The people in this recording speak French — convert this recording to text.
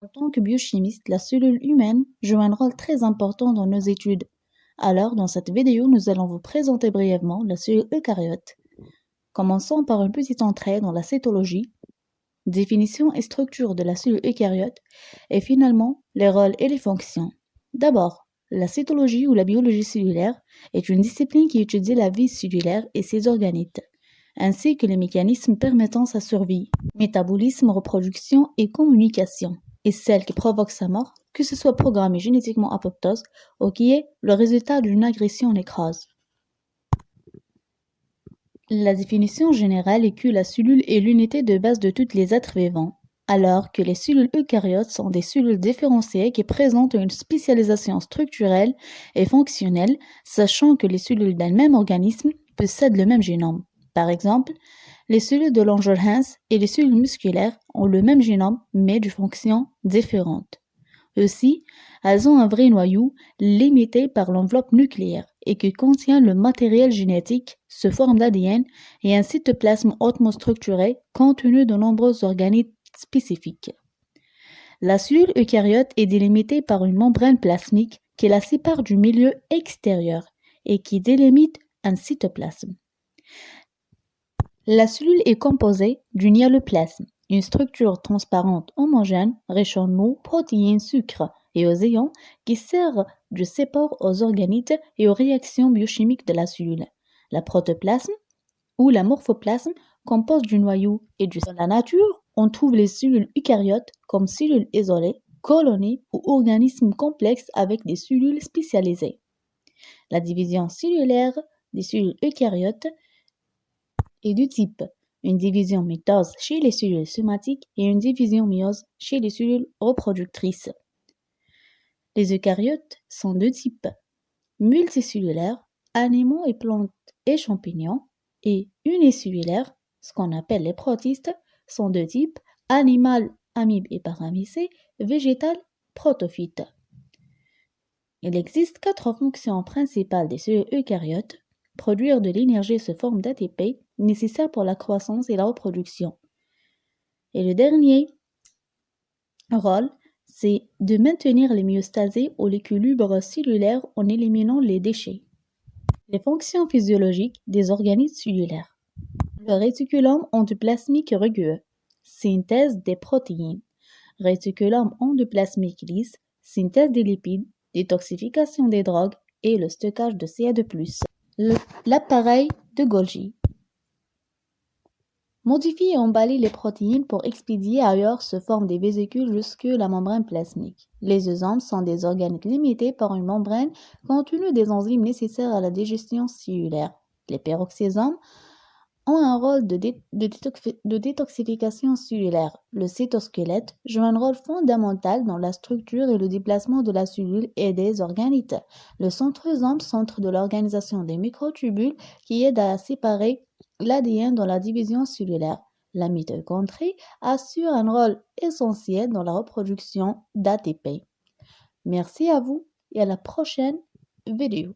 En tant que biochimiste, la cellule humaine joue un rôle très important dans nos études. Alors, dans cette vidéo, nous allons vous présenter brièvement la cellule eucaryote. Commençons par une petite entrée dans la cytologie, définition et structure de la cellule eucaryote, et finalement, les rôles et les fonctions. D'abord, la cytologie ou la biologie cellulaire est une discipline qui étudie la vie cellulaire et ses organites, ainsi que les mécanismes permettant sa survie, métabolisme, reproduction et communication, et celle qui provoque sa mort, que ce soit programmée génétiquement apoptose ou qui est le résultat d'une agression nécrose. La définition générale est que la cellule est l'unité de base de tous les êtres vivants, alors que les cellules eucaryotes sont des cellules différenciées qui présentent une spécialisation structurelle et fonctionnelle, sachant que les cellules d'un même organisme possèdent le même génome. Par exemple, les cellules de Langerhans et les cellules musculaires ont le même génome, mais de fonctions différentes. Aussi, elles ont un vrai noyau limité par l'enveloppe nucléaire et qui contient le matériel génétique sous forme d'ADN et un cytoplasme hautement structuré contenu de nombreux organites spécifiques. La cellule eucaryote est délimitée par une membrane plasmique qui la sépare du milieu extérieur et qui délimite un cytoplasme. La cellule est composée du myéloplasme, une structure transparente homogène riche en eau, protéines, sucre et aux ions qui sert de support aux organites et aux réactions biochimiques de la cellule. La protoplasme ou la morphoplasme compose du noyau et du sol. Dans la nature, on trouve les cellules eucaryotes comme cellules isolées, colonies ou organismes complexes avec des cellules spécialisées. La division cellulaire des cellules eucaryotes est du type une division mitose chez les cellules somatiques et une division méiose chez les cellules reproductrices. Les eucaryotes sont de type multicellulaires, animaux et plantes et champignons, et unicellulaires, ce qu'on appelle les protistes, sont de type animal, amibe et paramycée, végétal, protophyte. Il existe 4 fonctions principales des cellules eucaryotes: produire de l'énergie sous forme d'ATP nécessaire pour la croissance et la reproduction. Et le dernier rôle, c'est de maintenir l'homéostasie ou l'équilibre cellulaire en éliminant les déchets. Les fonctions physiologiques des organismes cellulaires. Le réticulum endoplasmique rugueux, synthèse des protéines. Réticulum endoplasmique lisse, synthèse des lipides, détoxification des drogues et le stockage de Ca2+. L'appareil de Golgi. Modifier et emballer les protéines pour expédier ailleurs sous forme des vésicules jusque la membrane plasmique. Les œsomes sont des organes limités par une membrane contenue des enzymes nécessaires à la digestion cellulaire. Les peroxysomes ont un rôle de détoxification cellulaire. Le cytosquelette joue un rôle fondamental dans la structure et le déplacement de la cellule et des organites. Le centrosome, centre de l'organisation des microtubules, qui aide à séparer l'ADN dans la division cellulaire. La mitochondrie assure un rôle essentiel dans la reproduction d'ATP. Merci à vous et à la prochaine vidéo.